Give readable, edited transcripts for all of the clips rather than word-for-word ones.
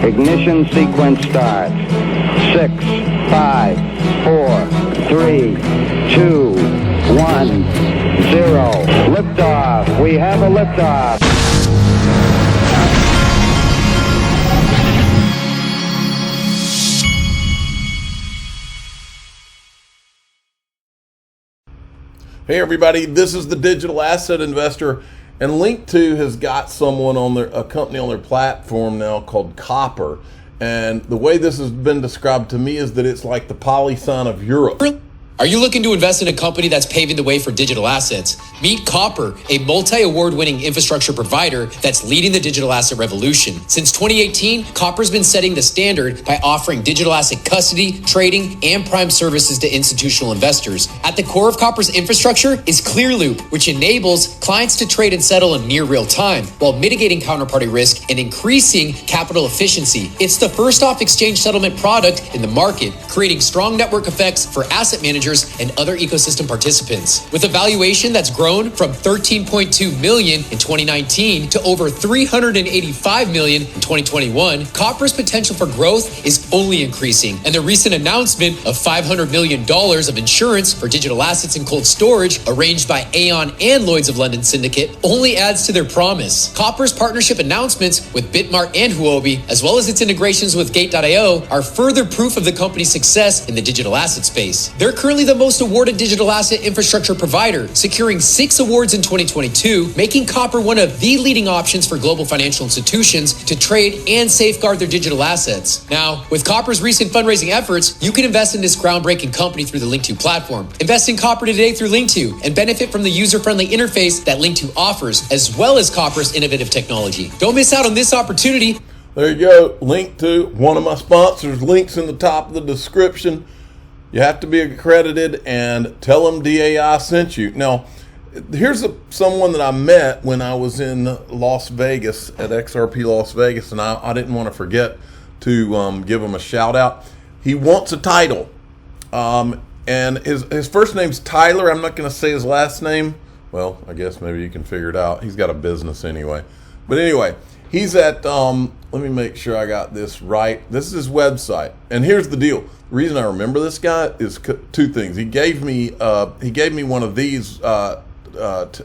Ignition sequence starts. 6, 5, 4, 3, 2, 1, 0. Liftoff. We have a liftoff. Hey everybody, this is the Digital Asset Investor, and Link2 has got someone on a company on their platform now called Cougar. And the way this has been described to me is that it's like the Polysign of Europe. Are you looking to invest in a company that's paving the way for digital assets? Meet Cougar, a multi-award-winning infrastructure provider that's leading the digital asset revolution. Since 2018, Cougar's been setting the standard by offering digital asset custody, trading, and prime services to institutional investors. At the core of Cougar's infrastructure is ClearLoop, which enables clients to trade and settle in near real time while mitigating counterparty risk and increasing capital efficiency. It's the first off-exchange settlement product in the market, creating strong network effects for asset managers and other ecosystem participants. With a valuation that's grown from $13.2 million in 2019 to over $385 million in 2021, Cougar's potential for growth is only increasing. And the recent announcement of $500 million of insurance for digital assets and cold storage, arranged by Aon and Lloyd's of London Syndicate, only adds to their promise. Cougar's partnership announcements with Bitmart and Huobi, as well as its integrations with Gate.io, are further proof of the company's success in the digital asset space. They're currently the most awarded digital asset infrastructure provider, securing 6 awards in 2022, making Cougar one of the leading options for global financial institutions to trade and safeguard their digital assets. Now, with Cougar's recent fundraising efforts, you can invest in this groundbreaking company through the Link2 platform. Invest in Cougar today through Link2 and benefit from the user-friendly interface that Link2 offers, as well as Cougar's innovative technology. Don't miss out on this opportunity. There you go, Link2, one of my sponsors. Links in the top of the description. You have to be accredited, and tell them DAI sent you. Now, here's someone that I met when I was in Las Vegas at XRP Las Vegas, and I didn't want to forget to give him a shout out. He wants a title, and his first name's Tyler. I'm not going to say his last name. Well, I guess maybe you can figure it out. He's got a business anyway. But anyway, he's at, let me make sure I got this right. This is his website. And here's the deal. The reason I remember this guy is 2 things. He gave me one of these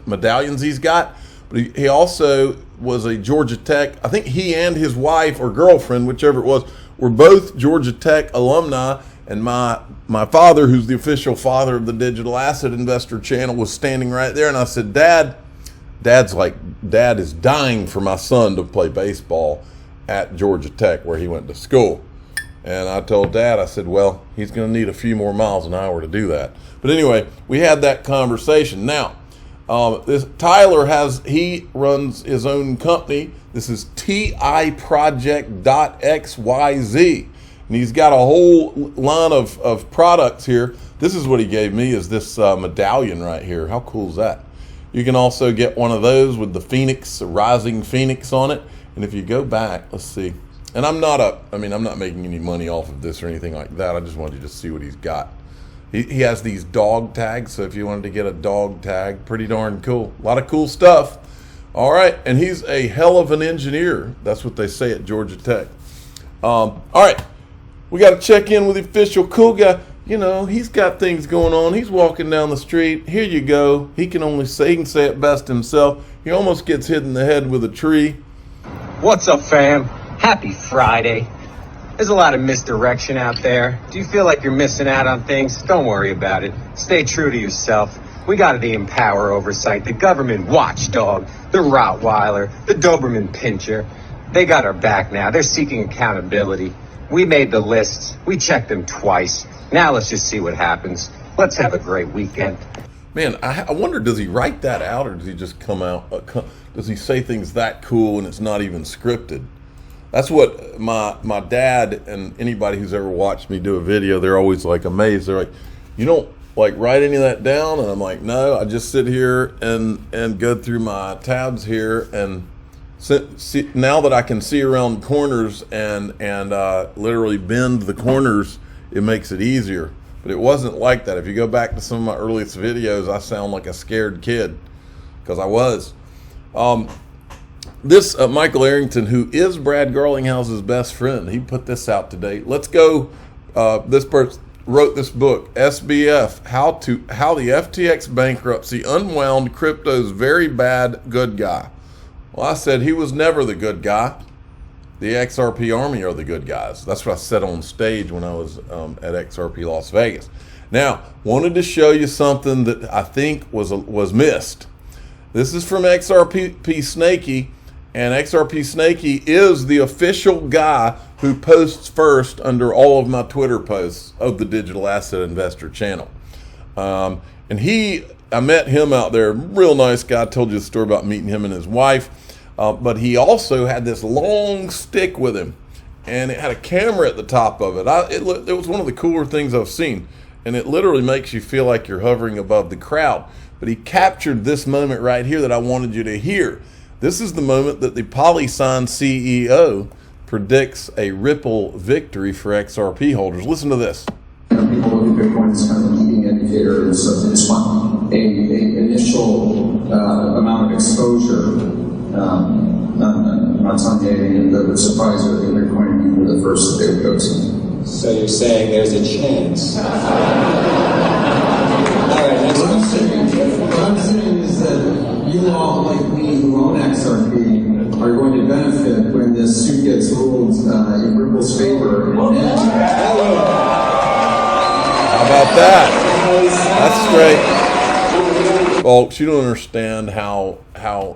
medallions he's got, but he also was a Georgia Tech. I think he and his wife or girlfriend, whichever it was, were both Georgia Tech alumni. And my father, who's the official father of the Digital Asset Investor channel, was standing right there. And I said, Dad is dying for my son to play baseball at Georgia Tech, where he went to school. And I told Dad, I said, well, he's going to need a few more miles an hour to do that. But anyway, we had that conversation. Now, this Tyler he runs his own company. This is tiproject.xyz. And he's got a whole line of products here. This is what he gave me, is this medallion right here. How cool is that? You can also get one of those with the phoenix, the rising phoenix on it. And if you go back, let's see. And I'm not making any money off of this or anything like that. I just wanted you to see what he's got. He has these dog tags. So if you wanted to get a dog tag, pretty darn cool. A lot of cool stuff. All right. And he's a hell of an engineer. That's what they say at Georgia Tech. All right. We got to check in with the official Cougar. You know, he's got things going on. He's walking down the street. Here you go. He can say it best himself. He almost gets hit in the head with a tree. What's up, fam? Happy Friday. There's a lot of misdirection out there. Do you feel like you're missing out on things? Don't worry about it. Stay true to yourself. We got the Empower Oversight, the government watchdog, the Rottweiler, the Doberman Pinscher. They got our back now. They're seeking accountability. We made the lists. We checked them twice. Now let's just see what happens. Let's have a great weekend. Man, I wonder, does he write that out, or does he just come out? Does he say things that cool and it's not even scripted? That's what my dad and anybody who's ever watched me do a video, they're always like amazed. They're like, you don't like write any of that down? And I'm like, no, I just sit here and go through my tabs here and see, now that I can see around corners and literally bend the corners, it makes it easier. But it wasn't like that. If you go back to some of my earliest videos, I sound like a scared kid, because I was. This Michael Arrington, who is Brad Garlinghouse's best friend, he put this out today. Let's go. This person wrote this book, SBF, how the FTX bankruptcy unwound crypto's very bad good guy. Well, I said he was never the good guy. The XRP army are the good guys. That's what I said on stage when I was at XRP Las Vegas. Now, wanted to show you something that I think was missed. This is from XRP Snakey, and XRP Snakey is the official guy who posts first under all of my Twitter posts of the Digital Asset Investor channel. And I met him out there, real nice guy. I told you the story about meeting him and his wife. But he also had this long stick with him, and it had a camera at the top of it. It was one of the cooler things I've seen, and it literally makes you feel like you're hovering above the crowd. But he captured this moment right here that I wanted you to hear. This is the moment that the PolySign CEO predicts a Ripple victory for XRP holders. Listen to this. People look at Bitcoin as kind of a leading indicator, and so they just want an initial amount of exposure. I'm not telling you anything that would surprise you. I think Bitcoin would be the first that they would go to. So you're saying there's a chance? All right, next What I'm saying is that you all, like me, who own XRP, are going to benefit when this suit gets ruled in Ripple's favor. How about that? That's great. Folks, you don't understand how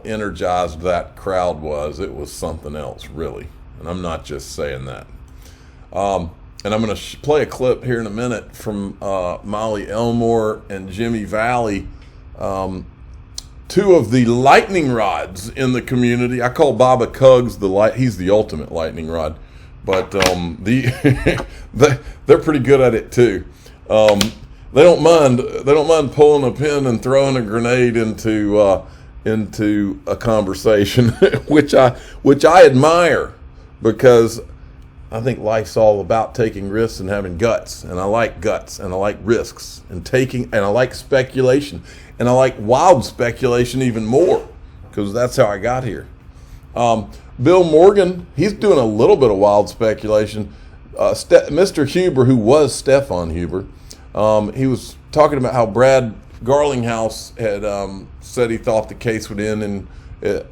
energized that crowd was. It was something else, really. And I'm not just saying that. And I'm going to play a clip here in a minute from Molly Elmore and Jimmy Valley, two of the lightning rods in the community. I call Baba Cugs he's the ultimate lightning rod, but they're pretty good at it too. They don't mind pulling a pin and throwing a grenade into a conversation, which I admire, because I think life's all about taking risks and having guts, and I like guts, and I like risks, and I like speculation, and I like wild speculation even more, because that's how I got here. Bill Morgan, he's doing a little bit of wild speculation. Mr. Huber, who was Stefan Huber, he was talking about how Brad Garlinghouse had said he thought the case would end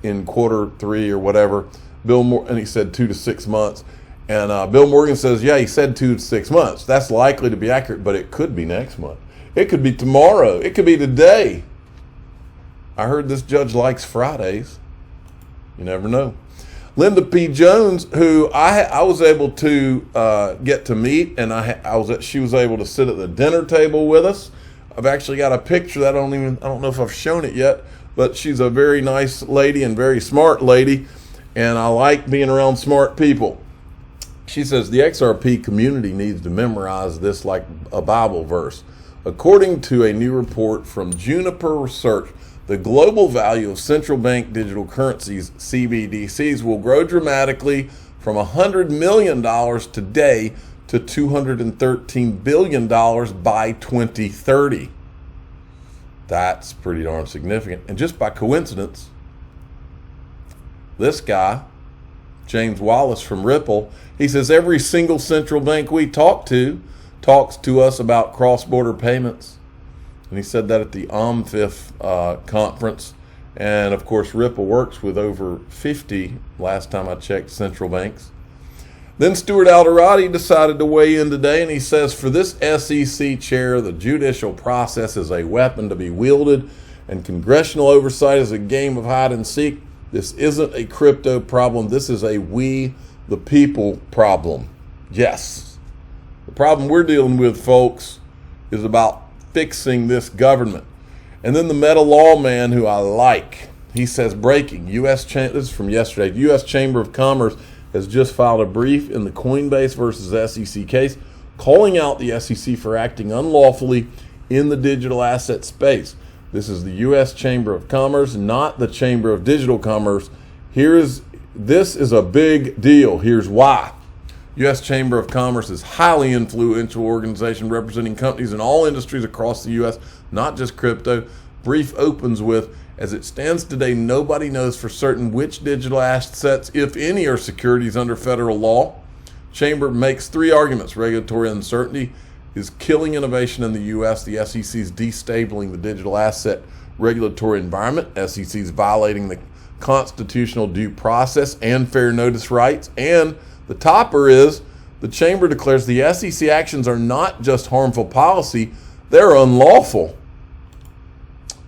in quarter 3 or whatever. And he said 2 to 6 months. And Bill Morgan says, yeah, he said 2 to 6 months. That's likely to be accurate, but it could be next month. It could be tomorrow. It could be today. I heard this judge likes Fridays. You never know. Linda P. Jones, who I was able to get to meet, and she was able to sit at the dinner table with us. I've actually got a picture that I don't know if I've shown it yet, but she's a very nice lady and very smart lady, and I like being around smart people. She says the XRP community needs to memorize this like a Bible verse. According to a new report from Juniper Research, the global value of central bank digital currencies, CBDCs, will grow dramatically from $100 million today to $213 billion by 2030. That's pretty darn significant. And just by coincidence, this guy, James Wallace from Ripple, he says every single central bank we talks to us about cross-border payments. And he said that at the OMFIF conference. And of course, Ripple works with over 50, last time I checked, central banks. Then Stuart Alderati decided to weigh in today, and he says, for this SEC chair, the judicial process is a weapon to be wielded, and congressional oversight is a game of hide and seek. This isn't a crypto problem. This is a we, the people, problem. Yes. The problem we're dealing with, folks, is about fixing this government. And then the meta lawman who I like, he says, breaking, this is from yesterday, the U.S. Chamber of Commerce has just filed a brief in the Coinbase versus SEC case, calling out the SEC for acting unlawfully in the digital asset space. This is the U.S. Chamber of Commerce, not the Chamber of Digital Commerce. This is a big deal. Here's why. U.S. Chamber of Commerce is a highly influential organization representing companies in all industries across the U.S., not just crypto. Brief opens with, As it stands today, nobody knows for certain which digital assets, if any, are securities under federal law. Chamber makes three arguments. Regulatory uncertainty is killing innovation in the U.S. The SEC is destabling the digital asset regulatory environment. SEC is violating the constitutional due process and fair notice rights. And the topper is the Chamber declares the SEC actions are not just harmful policy, they're unlawful.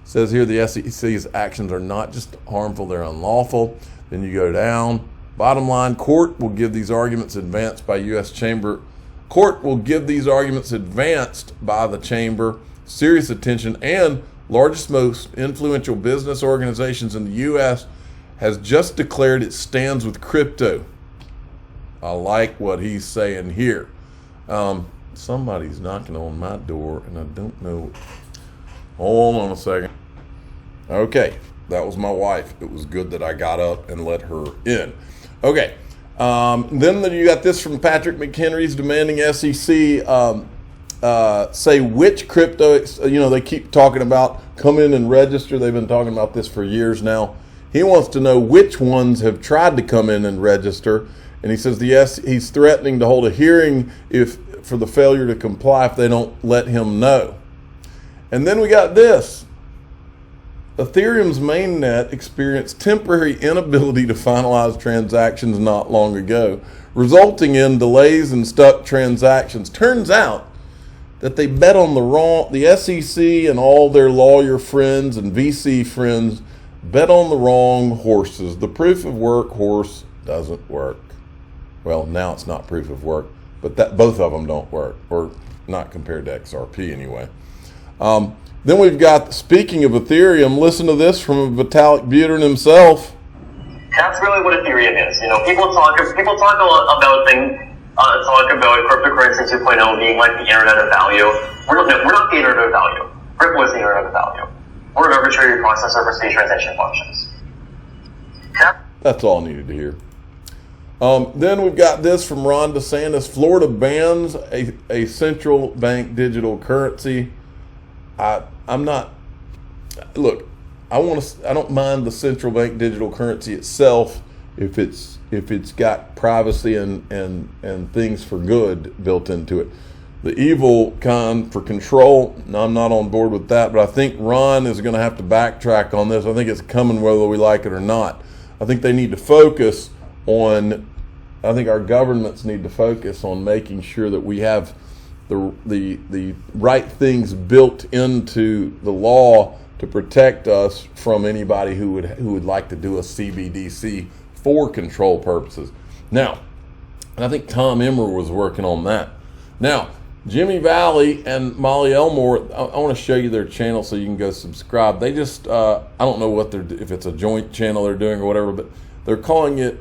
Says here the SEC's actions are not just harmful, they're unlawful. Then you go down. Bottom line, court will give these arguments advanced by U.S. Chamber. Court will give these arguments advanced by the Chamber serious attention, and largest, most influential business organizations in the U.S. has just declared it stands with crypto. I like what he's saying here. Somebody's knocking on my door, and I don't know. Hold on a second. Okay, that was my wife. It was good that I got up and let her in. Okay, then you got this from Patrick McHenry's demanding SEC say which crypto, they keep talking about come in and register. They've been talking about this for years now. He wants to know which ones have tried to come in and register. And he says he's threatening to hold a hearing for the failure to comply if they don't let him know. And then we got this. Ethereum's mainnet experienced temporary inability to finalize transactions not long ago, resulting in delays and stuck transactions. Turns out that they bet on the SEC and all their lawyer friends and VC friends bet on the wrong horses. The proof of work horse doesn't work. Well, now it's not proof of work, but both of them don't work, or not compared to XRP anyway. Then we've got, speaking of Ethereum, listen to this from Vitalik Buterin himself. That's really what Ethereum is. People talk a lot about things, talk about cryptocurrency 2.0 being like the internet of value. We're not the internet of value. Ripple is the internet of value. We're an arbitrary processor for state transaction functions. That's all I needed to hear. Then we've got this from Ron DeSantis. Florida bans a central bank digital currency. I don't mind the central bank digital currency itself if it's got privacy and things for good built into it. The evil kind for control, I'm not on board with that, but I think Ron is going to have to backtrack on this. I think it's coming whether we like it or not. I think they need to focus on, I think our governments need to focus on making sure that we have the right things built into the law to protect us from anybody who would like to do a CBDC for control purposes. Now, and I think Tom Emmer was working on that. Now, Jimmy Valley and Molly Elmore, I want to show you their channel so you can go subscribe. They just, I don't know if it's a joint channel they're doing or whatever, but they're calling it,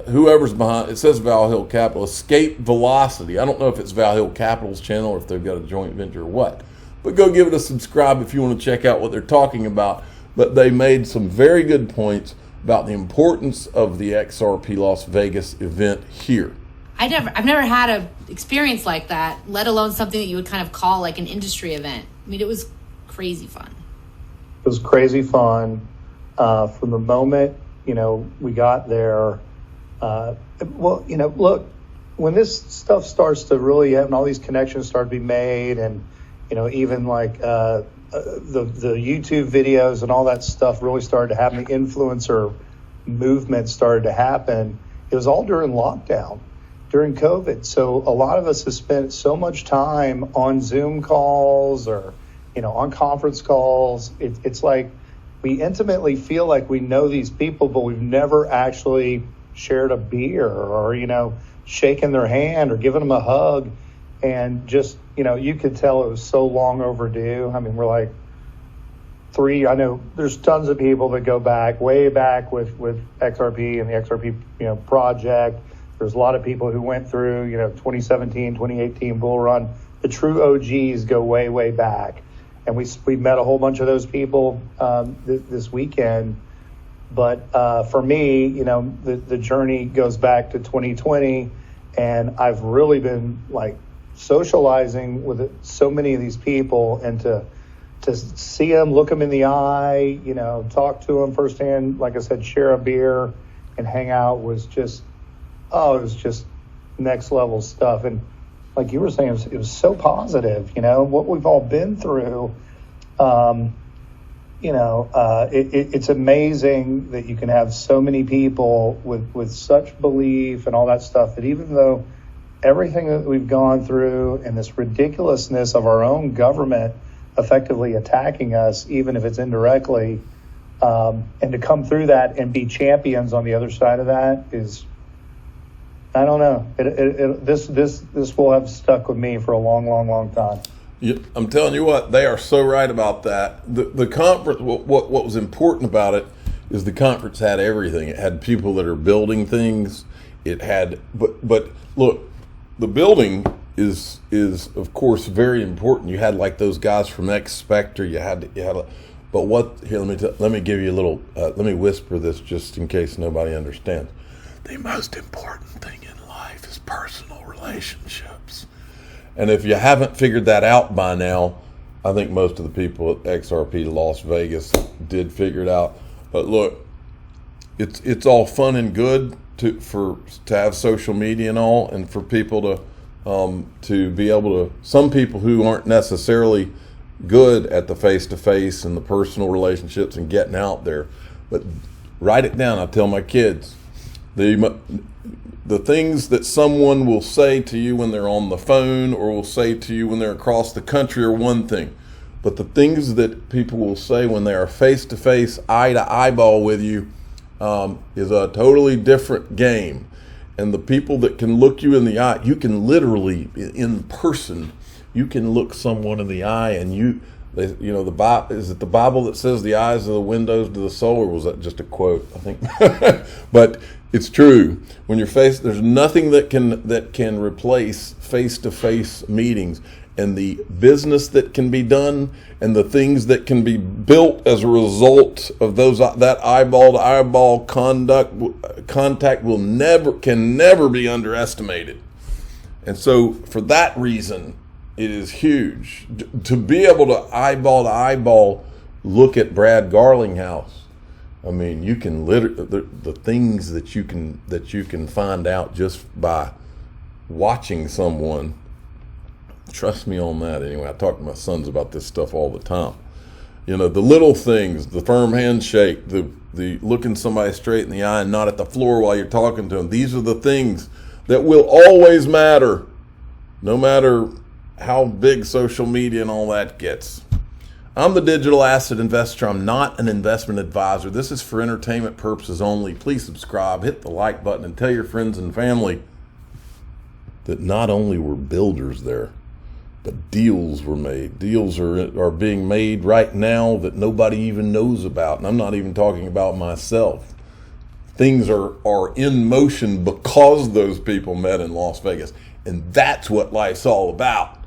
whoever's behind, it says Val Hill Capital, Escape Velocity. I don't know if it's Val Hill Capital's channel or if they've got a joint venture or what. But go give it a subscribe if you want to check out what they're talking about. But they made some very good points about the importance of the XRP Las Vegas event here. I've never had an experience like that, let alone something that you would kind of call like an industry event. I mean, it was crazy fun. It was crazy fun from the moment we got there. Look, when this stuff starts to really have, and all these connections start to be made, and even like the YouTube videos and all that stuff really started to happen, the influencer movement started to happen. It was all during lockdown, during COVID. So a lot of us have spent so much time on Zoom calls or on conference calls. It's like we intimately feel like we know these people, but we've never actually shared a beer or, shaken their hand or given them a hug. And just, you could tell it was so long overdue. I mean, we're like I know there's tons of people that go back, way back with XRP and the XRP, project. There's a lot of people who went through, 2017, 2018 bull run. The true OGs go way, way back. And we met a whole bunch of those people this weekend. But for me, the journey goes back to 2020, and I've really been like socializing with so many of these people, and to to see them, look them in the eye, talk to them firsthand, like I said, share a beer and hang out was just, it was just next level stuff. And like you were saying, it was so positive, what we've all been through. It's amazing that you can have so many people with such belief and all that stuff, that even though everything that we've gone through and this ridiculousness of our own government effectively attacking us, even if it's indirectly, and to come through that and be champions on the other side of that is, I don't know. This will have stuck with me for a long, long, long time. Yeah, I'm telling you what, they are so right about that. The conference, what was important about it is the conference had everything. It had people that are building things. It had, but look, the building is of course very important. You had like those guys from X Spectre. But what? Here, let me give you a little. Let me whisper this just in case nobody understands. The most important thing in life is personal relationships. And if you haven't figured that out by now, I think most of the people at XRP Las Vegas did figure it out. But look, it's all fun and good to have social media and all, and for people to be able to. Some people who aren't necessarily good at the face-to-face and the personal relationships and getting out there, but write it down. I tell my kids, the things that someone will say to you when they're on the phone or will say to you when they're across the country are one thing, but the things that people will say when they are face-to-face, eye-to-eyeball with you is a totally different game. And the people that can look you in the eye, you can literally, in person, you can look someone in the eye and the Bible, is it the Bible that says the eyes are the windows to the soul, or was that just a quote? I think, but it's true. When you're there's nothing that can replace face-to-face meetings, and the business that can be done and the things that can be built as a result of that eyeball-to-eyeball contact can never be underestimated. And so for that reason, it is huge to be able to eyeball look at Brad Garlinghouse. I mean, you can the things that you can find out just by watching someone. Trust me on that. Anyway, I talk to my sons about this stuff all the time. The little things, the firm handshake, the looking somebody straight in the eye and not at the floor while you're talking to them. These are the things that will always matter, no matter how big social media and all that gets. I'm the digital asset investor. I'm not an investment advisor. This is for entertainment purposes only. Please subscribe, hit the like button, and tell your friends and family that not only were builders there, but deals were made. Deals are being made right now that nobody even knows about. And I'm not even talking about myself. Things are in motion because those people met in Las Vegas. And that's what life's all about.